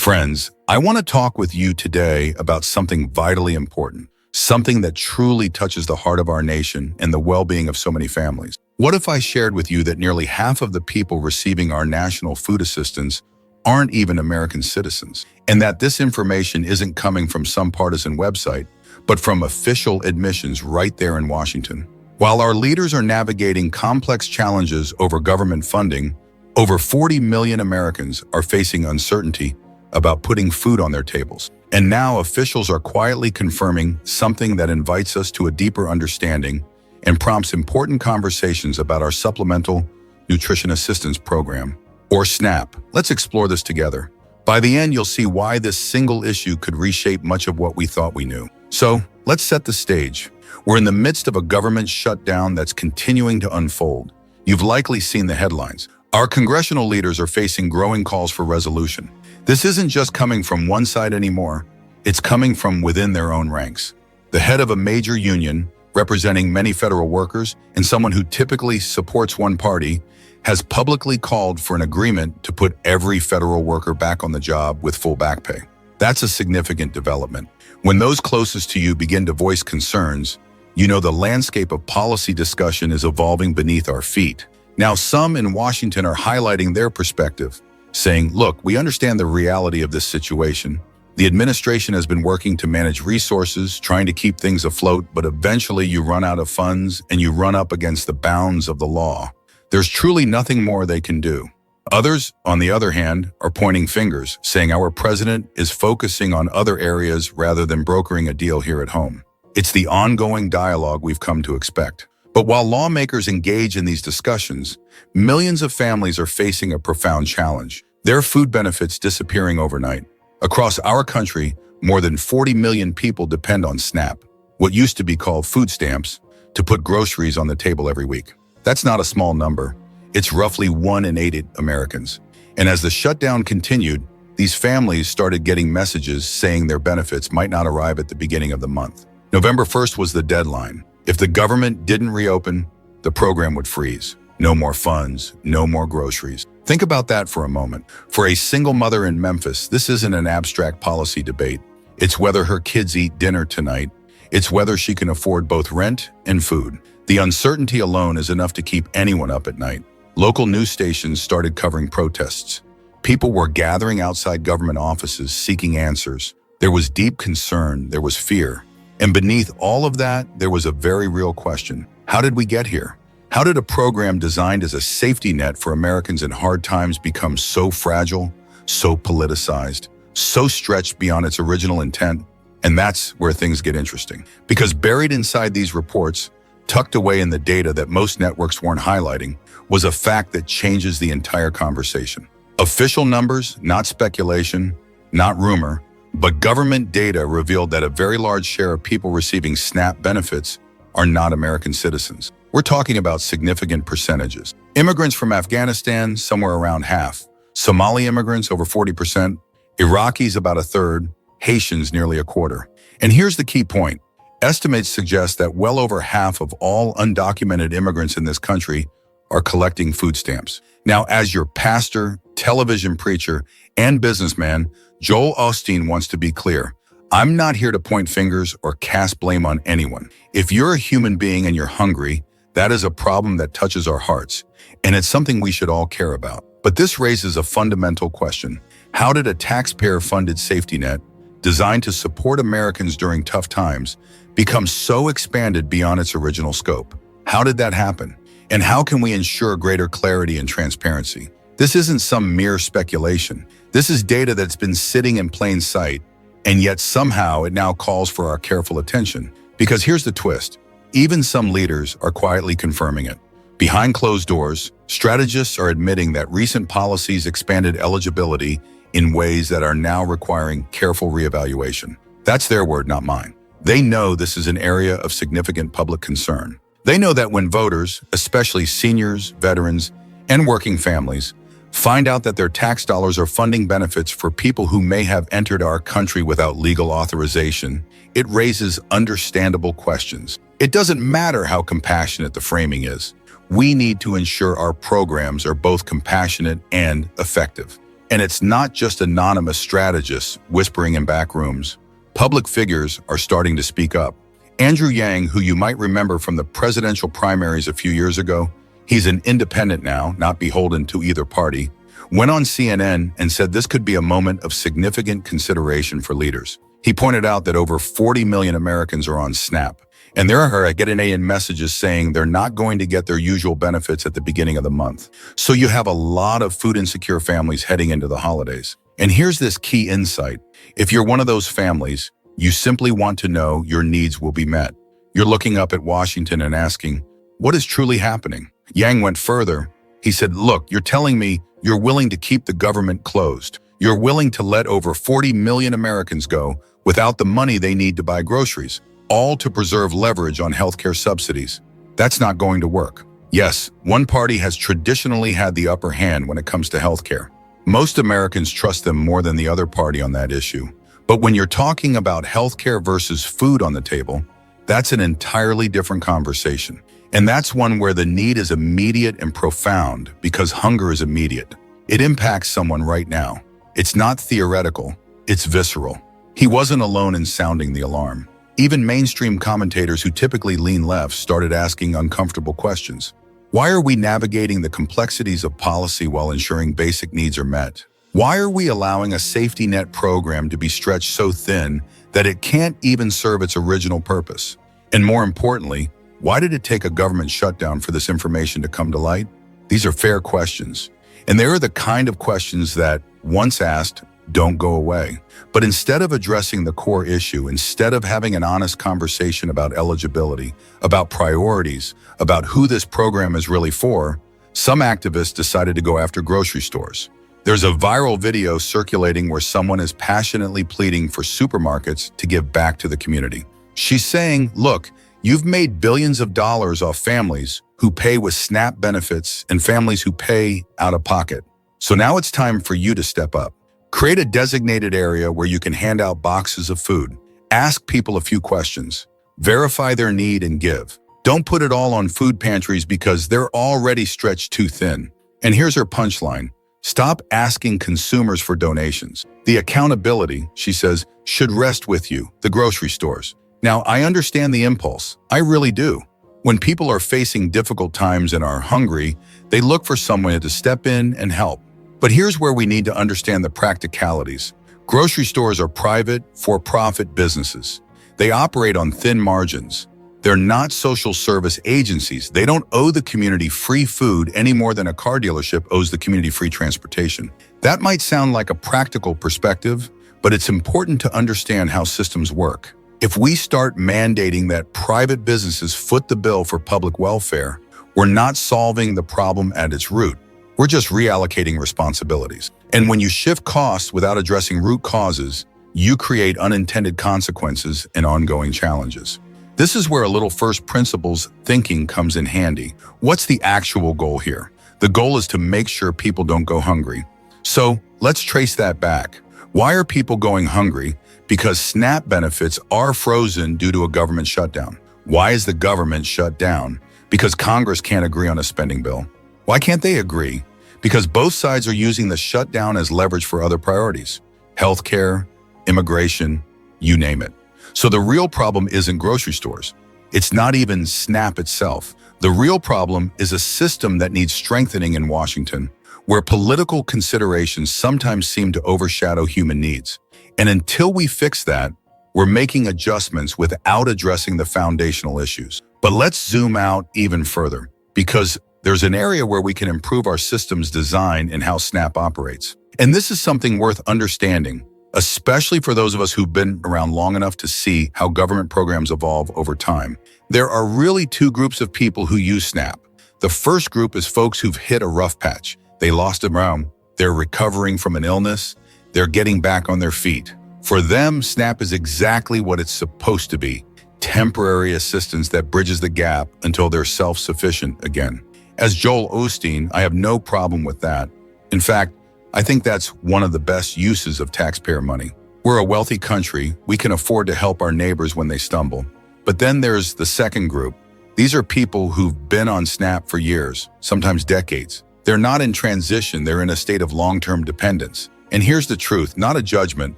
Friends, I want to talk with you today about something vitally important, something that truly touches the heart of our nation and the well-being of so many families. What if I shared with you that nearly half of the people receiving our national food assistance aren't even American citizens, and that this information isn't coming from some partisan website, but from official admissions right there in Washington? While our leaders are navigating complex challenges over government funding, over 40 million Americans are facing uncertainty about putting food on their tables. And now officials are quietly confirming something that invites us to a deeper understanding and prompts important conversations about our Supplemental Nutrition Assistance Program, or SNAP. Let's explore this together. By the end, you'll see why this single issue could reshape much of what we thought we knew. So, let's set the stage. We're in the midst of a government shutdown that's continuing to unfold. You've likely seen the headlines. Our congressional leaders are facing growing calls for resolution. This isn't just coming from one side anymore, it's coming from within their own ranks. The head of a major union, representing many federal workers, and someone who typically supports one party, has publicly called for an agreement to put every federal worker back on the job with full back pay. That's a significant development. When those closest to you begin to voice concerns, you know the landscape of policy discussion is evolving beneath our feet. Now, some in Washington are highlighting their perspective, saying, look, we understand the reality of this situation. The administration has been working to manage resources, trying to keep things afloat, but eventually you run out of funds and you run up against the bounds of the law. There's truly nothing more they can do. Others, on the other hand, are pointing fingers, saying our president is focusing on other areas rather than brokering a deal here at home. It's the ongoing dialogue we've come to expect. But while lawmakers engage in these discussions, millions of families are facing a profound challenge. Their food benefits disappearing overnight. Across our country, more than 40 million people depend on SNAP, what used to be called food stamps, to put groceries on the table every week. That's not a small number. It's roughly 1 in 8 Americans. And as the shutdown continued, these families started getting messages saying their benefits might not arrive at the beginning of the month. November 1st was the deadline. If the government didn't reopen, the program would freeze. No more funds, no more groceries. Think about that for a moment. For a single mother in Memphis, this isn't an abstract policy debate. It's whether her kids eat dinner tonight. It's whether she can afford both rent and food. The uncertainty alone is enough to keep anyone up at night. Local news stations started covering protests. People were gathering outside government offices seeking answers. There was deep concern, there was fear. And beneath all of that, there was a very real question. How did we get here? How did a program designed as a safety net for Americans in hard times become so fragile, so politicized, so stretched beyond its original intent? And that's where things get interesting. Because buried inside these reports, tucked away in the data that most networks weren't highlighting, was a fact that changes the entire conversation. Official numbers, not speculation, not rumor, but government data revealed that a very large share of people receiving SNAP benefits are not American citizens. We're talking about significant percentages. Immigrants from Afghanistan, somewhere around half. Somali immigrants, over 40%. Iraqis, about a third. Haitians, nearly a quarter. And here's the key point. Estimates suggest that well over half of all undocumented immigrants in this country are collecting food stamps. Now, as your pastor, television preacher, and businessman, Joel Osteen wants to be clear. I'm not here to point fingers or cast blame on anyone. If you're a human being and you're hungry, that is a problem that touches our hearts, and it's something we should all care about. But this raises a fundamental question. How did a taxpayer-funded safety net, designed to support Americans during tough times, become so expanded beyond its original scope? How did that happen? And how can we ensure greater clarity and transparency? This isn't some mere speculation. This is data that's been sitting in plain sight, and yet somehow it now calls for our careful attention. Because here's the twist. Even some leaders are quietly confirming it. Behind closed doors, strategists are admitting that recent policies expanded eligibility in ways that are now requiring careful reevaluation. That's their word, not mine. They know this is an area of significant public concern. They know that when voters, especially seniors, veterans, and working families, find out that their tax dollars are funding benefits for people who may have entered our country without legal authorization, it raises understandable questions. It doesn't matter how compassionate the framing is. We need to ensure our programs are both compassionate and effective. And it's not just anonymous strategists whispering in back rooms. Public figures are starting to speak up. Andrew Yang, who you might remember from the presidential primaries a few years ago, he's an independent now, not beholden to either party, went on CNN and said this could be a moment of significant consideration for leaders. He pointed out that over 40 million Americans are on SNAP, and there are getting in messages saying they're not going to get their usual benefits at the beginning of the month. So you have a lot of food insecure families heading into the holidays. And here's this key insight. If you're one of those families, you simply want to know your needs will be met. You're looking up at Washington and asking, what is truly happening? Yang went further. He said, look, you're telling me you're willing to keep the government closed. You're willing to let over 40 million Americans go without the money they need to buy groceries, all to preserve leverage on healthcare subsidies. That's not going to work. Yes, one party has traditionally had the upper hand when it comes to healthcare. Most Americans trust them more than the other party on that issue. But when you're talking about healthcare versus food on the table, that's an entirely different conversation. And that's one where the need is immediate and profound because hunger is immediate. It impacts someone right now. It's not theoretical, it's visceral. He wasn't alone in sounding the alarm. Even mainstream commentators who typically lean left started asking uncomfortable questions. Why are we navigating the complexities of policy while ensuring basic needs are met? Why are we allowing a safety net program to be stretched so thin that it can't even serve its original purpose? And more importantly, why did it take a government shutdown for this information to come to light? These are fair questions. And they are the kind of questions that, once asked, don't go away. But instead of addressing the core issue, instead of having an honest conversation about eligibility, about priorities, about who this program is really for, some activists decided to go after grocery stores. There's a viral video circulating where someone is passionately pleading for supermarkets to give back to the community. She's saying, look, you've made billions of dollars off families who pay with SNAP benefits and families who pay out of pocket. So now it's time for you to step up. Create a designated area where you can hand out boxes of food. Ask people a few questions. Verify their need and give. Don't put it all on food pantries because they're already stretched too thin. And here's her punchline. Stop asking consumers for donations. The accountability, she says, should rest with you, the grocery stores. Now, I understand the impulse. I really do. When people are facing difficult times and are hungry, they look for someone to step in and help. But here's where we need to understand the practicalities. Grocery stores are private, for-profit businesses. They operate on thin margins. They're not social service agencies. They don't owe the community free food any more than a car dealership owes the community free transportation. That might sound like a practical perspective, but it's important to understand how systems work. If we start mandating that private businesses foot the bill for public welfare, we're not solving the problem at its root. We're just reallocating responsibilities. And when you shift costs without addressing root causes, you create unintended consequences and ongoing challenges. This is where a little first principles thinking comes in handy. What's the actual goal here? The goal is to make sure people don't go hungry. So let's trace that back. Why are people going hungry? Because SNAP benefits are frozen due to a government shutdown. Why is the government shut down? Because Congress can't agree on a spending bill. Why can't they agree? Because both sides are using the shutdown as leverage for other priorities. Healthcare, immigration, you name it. So the real problem isn't grocery stores. It's not even SNAP itself. The real problem is a system that needs strengthening in Washington, where political considerations sometimes seem to overshadow human needs. And until we fix that, we're making adjustments without addressing the foundational issues. But let's zoom out even further, because there's an area where we can improve our system's design and how SNAP operates. And this is something worth understanding, especially for those of us who've been around long enough to see how government programs evolve over time. There are really two groups of people who use SNAP. The first group is folks who've hit a rough patch. They lost a round. They're recovering from an illness. They're getting back on their feet. For them, SNAP is exactly what it's supposed to be: temporary assistance that bridges the gap until they're self-sufficient again. As Joel Osteen, I have no problem with that. In fact, I think that's one of the best uses of taxpayer money. We're a wealthy country. We can afford to help our neighbors when they stumble. But then there's the second group. These are people who've been on SNAP for years, sometimes decades. They're not in transition, they're in a state of long-term dependence. And here's the truth, not a judgment,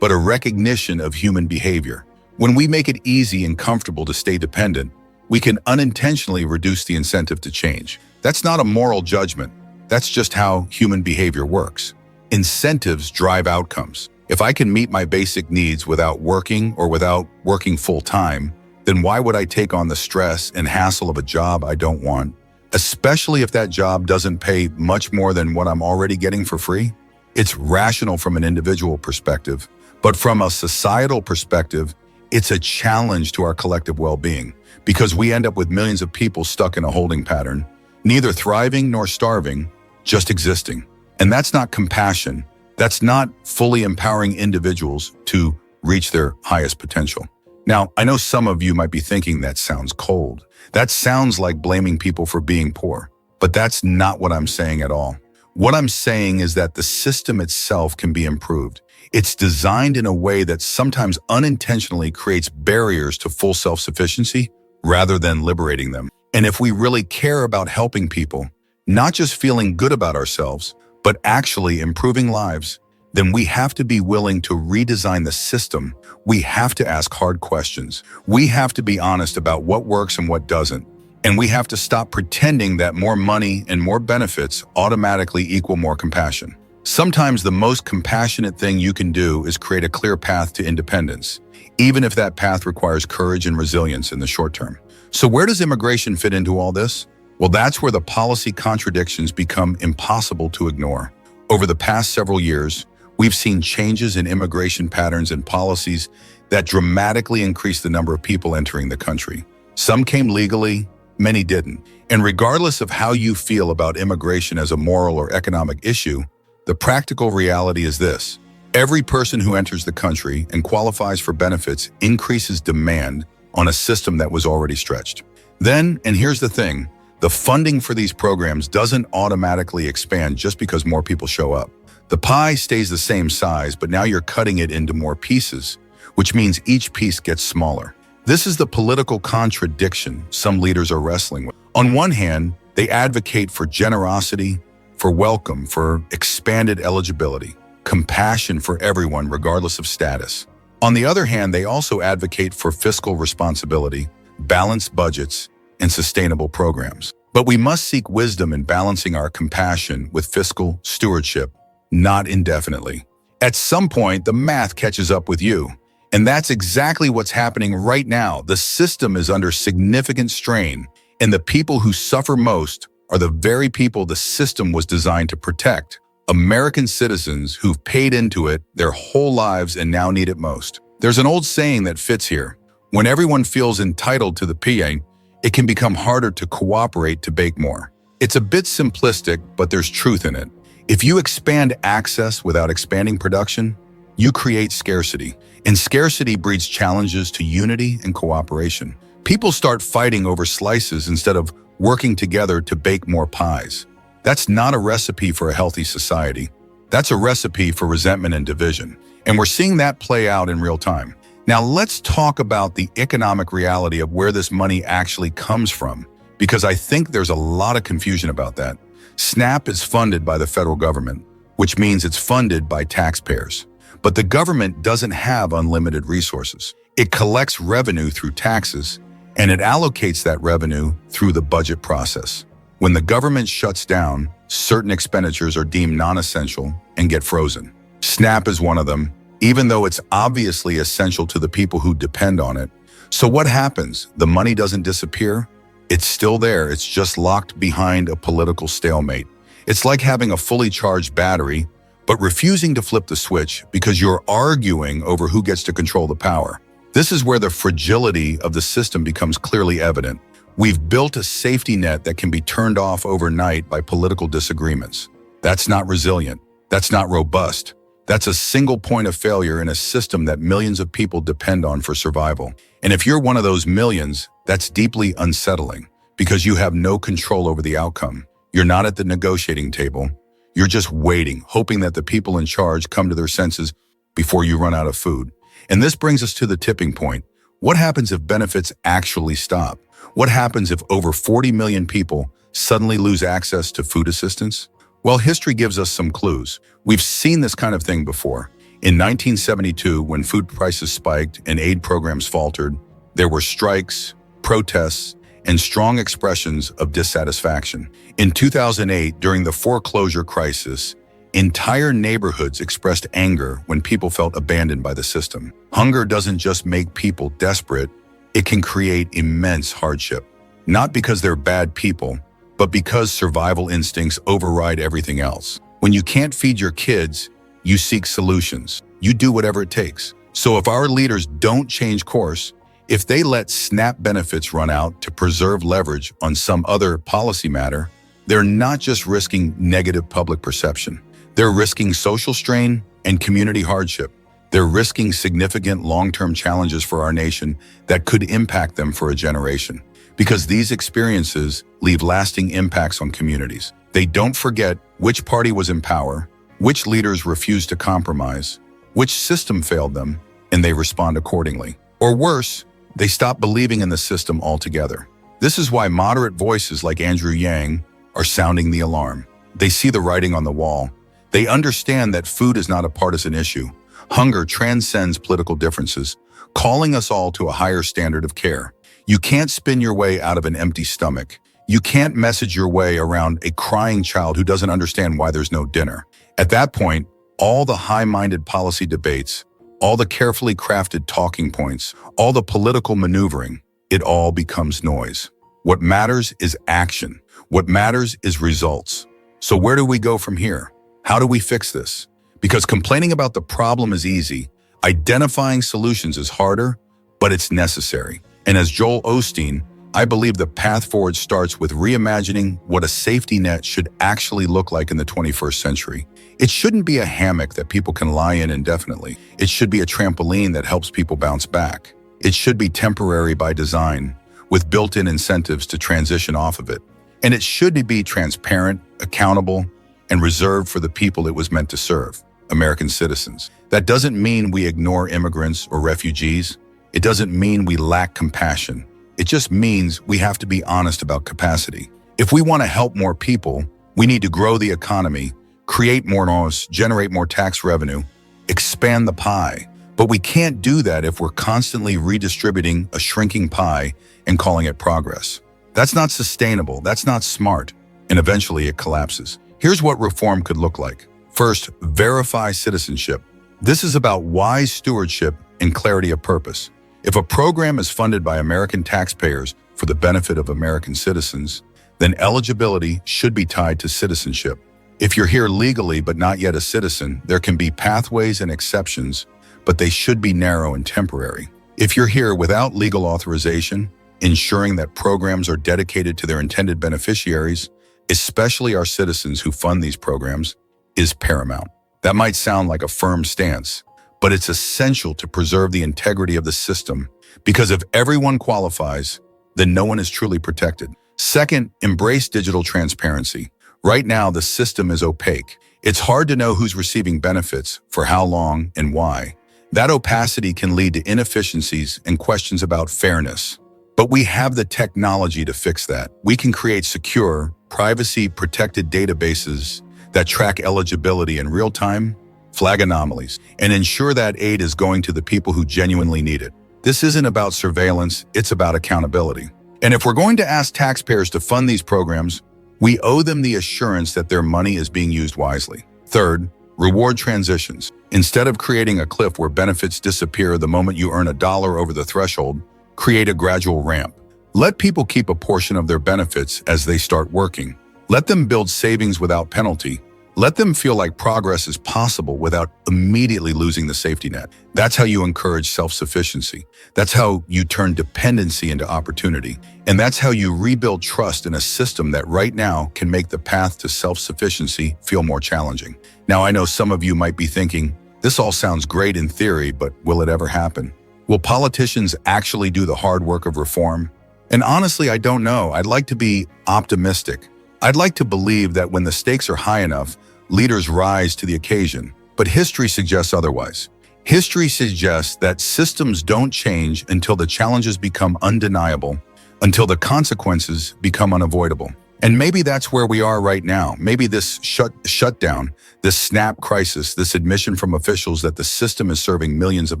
but a recognition of human behavior. When we make it easy and comfortable to stay dependent, we can unintentionally reduce the incentive to change. That's not a moral judgment. That's just how human behavior works. Incentives drive outcomes. If I can meet my basic needs without working or without working full-time, then why would I take on the stress and hassle of a job I don't want, especially if that job doesn't pay much more than what I'm already getting for free? It's rational from an individual perspective, but from a societal perspective, it's a challenge to our collective well-being because we end up with millions of people stuck in a holding pattern, neither thriving nor starving, just existing. And that's not compassion. That's not fully empowering individuals to reach their highest potential. Now, I know some of you might be thinking that sounds cold. That sounds like blaming people for being poor, but that's not what I'm saying at all. What I'm saying is that the system itself can be improved. It's designed in a way that sometimes unintentionally creates barriers to full self-sufficiency rather than liberating them. And if we really care about helping people, not just feeling good about ourselves, but actually improving lives, then we have to be willing to redesign the system. We have to ask hard questions. We have to be honest about what works and what doesn't. And we have to stop pretending that more money and more benefits automatically equal more compassion. Sometimes the most compassionate thing you can do is create a clear path to independence, even if that path requires courage and resilience in the short term. So where does immigration fit into all this? Well, that's where the policy contradictions become impossible to ignore. Over the past several years, we've seen changes in immigration patterns and policies that dramatically increase the number of people entering the country. Some came legally, many didn't. And regardless of how you feel about immigration as a moral or economic issue, the practical reality is this. Every person who enters the country and qualifies for benefits increases demand on a system that was already stretched. Then, and here's the thing, the funding for these programs doesn't automatically expand just because more people show up. The pie stays the same size, but now you're cutting it into more pieces, which means each piece gets smaller. This is the political contradiction some leaders are wrestling with. On one hand, they advocate for generosity, for welcome, for expanded eligibility, compassion for everyone regardless of status. On the other hand, they also advocate for fiscal responsibility, balanced budgets, and sustainable programs. But we must seek wisdom in balancing our compassion with fiscal stewardship, not indefinitely. At some point, the math catches up with you. And that's exactly what's happening right now. The system is under significant strain, and the people who suffer most are the very people the system was designed to protect. American citizens who've paid into it their whole lives and now need it most. There's an old saying that fits here. When everyone feels entitled to the PA, it can become harder to cooperate to bake more. It's a bit simplistic, but there's truth in it. If you expand access without expanding production, you create scarcity. And scarcity breeds challenges to unity and cooperation. People start fighting over slices instead of working together to bake more pies. That's not a recipe for a healthy society. That's a recipe for resentment and division. And we're seeing that play out in real time. Now let's talk about the economic reality of where this money actually comes from, because I think there's a lot of confusion about that. SNAP is funded by the federal government, which means it's funded by taxpayers. But the government doesn't have unlimited resources. It collects revenue through taxes, and it allocates that revenue through the budget process. When the government shuts down, certain expenditures are deemed non-essential and get frozen. SNAP is one of them, even though it's obviously essential to the people who depend on it. So what happens? The money doesn't disappear. It's still there. It's just locked behind a political stalemate. It's like having a fully charged battery, but refusing to flip the switch because you're arguing over who gets to control the power. This is where the fragility of the system becomes clearly evident. We've built a safety net that can be turned off overnight by political disagreements. That's not resilient. That's not robust. That's a single point of failure in a system that millions of people depend on for survival. And if you're one of those millions, that's deeply unsettling because you have no control over the outcome. You're not at the negotiating table. You're just waiting, hoping that the people in charge come to their senses before you run out of food. And this brings us to the tipping point. What happens if benefits actually stop? What happens if over 40 million people suddenly lose access to food assistance? Well, history gives us some clues. We've seen this kind of thing before. In 1972, when food prices spiked and aid programs faltered, there were strikes, protests, and strong expressions of dissatisfaction. In 2008, during the foreclosure crisis, entire neighborhoods expressed anger when people felt abandoned by the system. Hunger doesn't just make people desperate, it can create immense hardship. Not because they're bad people, but because survival instincts override everything else. When you can't feed your kids, you seek solutions. You do whatever it takes. So if our leaders don't change course, if they let SNAP benefits run out to preserve leverage on some other policy matter, they're not just risking negative public perception. They're risking social strain and community hardship. They're risking significant long-term challenges for our nation that could impact them for a generation. Because these experiences leave lasting impacts on communities. They don't forget which party was in power, which leaders refused to compromise, which system failed them, and they respond accordingly. Or worse, they stop believing in the system altogether. This is why moderate voices like Andrew Yang are sounding the alarm. They see the writing on the wall. They understand that food is not a partisan issue. Hunger transcends political differences, calling us all to a higher standard of care. You can't spin your way out of an empty stomach. You can't message your way around a crying child who doesn't understand why there's no dinner. At that point, all the high-minded policy debates, all the carefully crafted talking points, all the political maneuvering, it all becomes noise. What matters is action. What matters is results. So where do we go from here? How do we fix this? Because complaining about the problem is easy. Identifying solutions is harder, but it's necessary. And as Joel Osteen, I believe the path forward starts with reimagining what a safety net should actually look like in the 21st century. It shouldn't be a hammock that people can lie in indefinitely. It should be a trampoline that helps people bounce back. It should be temporary by design, with built-in incentives to transition off of it. And it should be transparent, accountable, and reserved for the people it was meant to serve, American citizens. That doesn't mean we ignore immigrants or refugees. It doesn't mean we lack compassion. It just means we have to be honest about capacity. If we want to help more people, we need to grow the economy, create more jobs, generate more tax revenue, expand the pie. But we can't do that if we're constantly redistributing a shrinking pie and calling it progress. That's not sustainable, that's not smart, and eventually it collapses. Here's what reform could look like. First, verify citizenship. This is about wise stewardship and clarity of purpose. If a program is funded by American taxpayers for the benefit of American citizens, then eligibility should be tied to citizenship. If you're here legally but not yet a citizen, there can be pathways and exceptions, but they should be narrow and temporary. If you're here without legal authorization, ensuring that programs are dedicated to their intended beneficiaries, especially our citizens who fund these programs, is paramount. That might sound like a firm stance, but it's essential to preserve the integrity of the system, because if everyone qualifies, then no one is truly protected. Second, embrace digital transparency. Right now, the system is opaque. It's hard to know who's receiving benefits, for how long, and why. That opacity can lead to inefficiencies and questions about fairness. But we have the technology to fix that. We can create secure, privacy-protected databases that track eligibility in real time, flag anomalies, and ensure that aid is going to the people who genuinely need it. This isn't about surveillance, it's about accountability. And if we're going to ask taxpayers to fund these programs, we owe them the assurance that their money is being used wisely. Third, reward transitions. Instead of creating a cliff where benefits disappear the moment you earn $1 over the threshold, create a gradual ramp. Let people keep a portion of their benefits as they start working. Let them build savings without penalty. Let them feel like progress is possible without immediately losing the safety net. That's how you encourage self-sufficiency. That's how you turn dependency into opportunity. And that's how you rebuild trust in a system that right now can make the path to self-sufficiency feel more challenging. Now, I know some of you might be thinking, this all sounds great in theory, but will it ever happen? Will politicians actually do the hard work of reform? And honestly, I don't know. I'd like to be optimistic. I'd like to believe that when the stakes are high enough, leaders rise to the occasion. But history suggests otherwise. History suggests that systems don't change until the challenges become undeniable, until the consequences become unavoidable. And maybe that's where we are right now. Maybe this shutdown, this snap crisis, this admission from officials that the system is serving millions of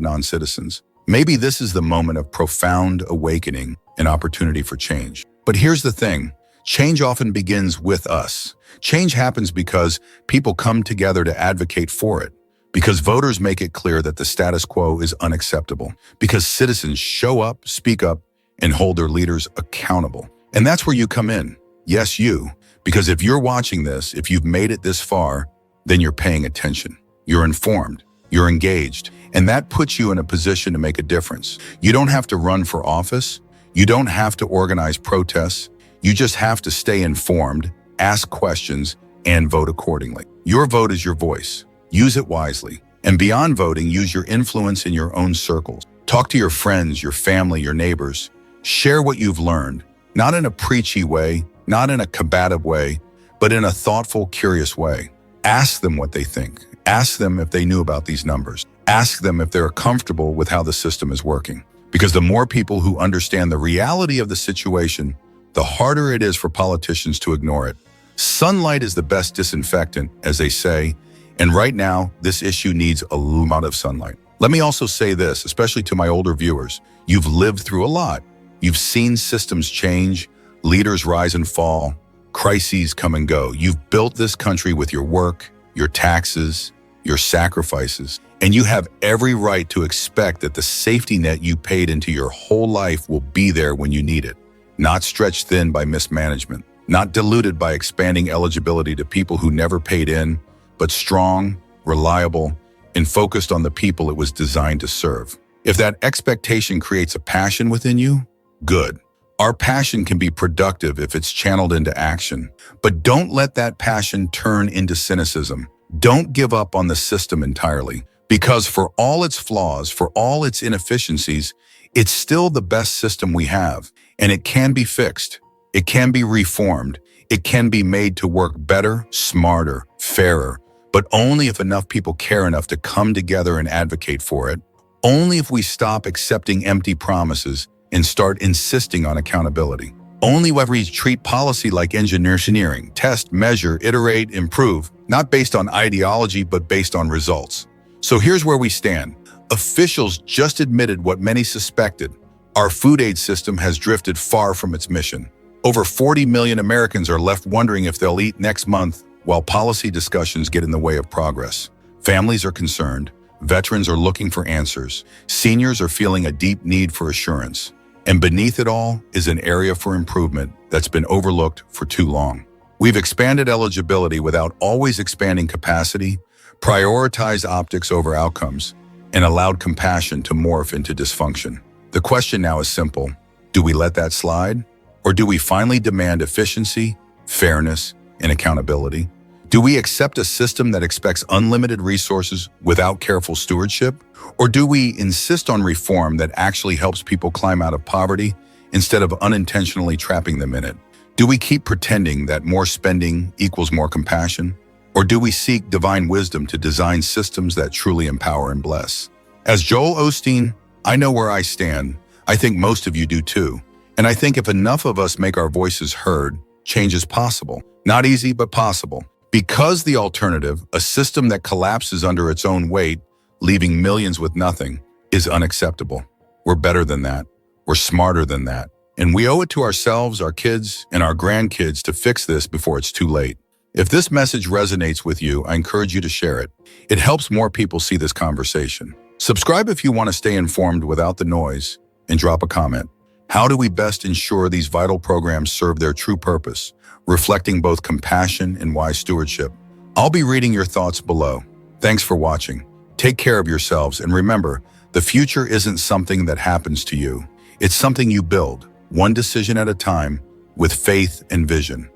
non-citizens. Maybe this is the moment of profound awakening and opportunity for change. But here's the thing. Change often begins with us. Change happens because people come together to advocate for it, because voters make it clear that the status quo is unacceptable, because citizens show up, speak up, and hold their leaders accountable. And that's where you come in. Yes, you. Because if you're watching this, if you've made it this far, then you're paying attention. You're informed. You're engaged. And that puts you in a position to make a difference. You don't have to run for office. You don't have to organize protests. You just have to stay informed, ask questions, and vote accordingly. Your vote is your voice. Use it wisely. And beyond voting, use your influence in your own circles. Talk to your friends, your family, your neighbors. Share what you've learned, not in a preachy way, not in a combative way, but in a thoughtful, curious way. Ask them what they think. Ask them if they knew about these numbers. Ask them if they're comfortable with how the system is working. Because the more people who understand the reality of the situation, the harder it is for politicians to ignore it. Sunlight is the best disinfectant, as they say, and right now, this issue needs a lot of sunlight. Let me also say this, especially to my older viewers. You've lived through a lot. You've seen systems change, leaders rise and fall, crises come and go. You've built this country with your work, your taxes, your sacrifices, and you have every right to expect that the safety net you paid into your whole life will be there when you need it. Not stretched thin by mismanagement, not diluted by expanding eligibility to people who never paid in, but strong, reliable, and focused on the people it was designed to serve. If that expectation creates a passion within you, good. Our passion can be productive if it's channeled into action, but don't let that passion turn into cynicism. Don't give up on the system entirely, because for all its flaws, for all its inefficiencies, it's still the best system we have, and it can be fixed. It can be reformed. It can be made to work better, smarter, fairer, but only if enough people care enough to come together and advocate for it. Only if we stop accepting empty promises and start insisting on accountability. Only when we treat policy like engineering, test, measure, iterate, improve, not based on ideology, but based on results. So here's where we stand. Officials just admitted what many suspected. Our food aid system has drifted far from its mission. Over 40 million Americans are left wondering if they'll eat next month, while policy discussions get in the way of progress. Families are concerned. Veterans are looking for answers. Seniors are feeling a deep need for assurance. And beneath it all is an area for improvement that's been overlooked for too long. We've expanded eligibility without always expanding capacity, prioritized optics over outcomes, and allowed compassion to morph into dysfunction. The question now is simple. Do we let that slide? Or do we finally demand efficiency, fairness, and accountability? Do we accept a system that expects unlimited resources without careful stewardship? Or do we insist on reform that actually helps people climb out of poverty instead of unintentionally trapping them in it? Do we keep pretending that more spending equals more compassion? Or do we seek divine wisdom to design systems that truly empower and bless? As Joel Osteen, I know where I stand. I think most of you do too. And I think if enough of us make our voices heard, change is possible. Not easy, but possible. Because the alternative, a system that collapses under its own weight, leaving millions with nothing, is unacceptable. We're better than that. We're smarter than that. And we owe it to ourselves, our kids, and our grandkids to fix this before it's too late. If this message resonates with you, I encourage you to share it. It helps more people see this conversation. Subscribe if you want to stay informed without the noise, and drop a comment. How do we best ensure these vital programs serve their true purpose, reflecting both compassion and wise stewardship? I'll be reading your thoughts below. Thanks for watching. Take care of yourselves, and remember, the future isn't something that happens to you. It's something you build, one decision at a time, with faith and vision.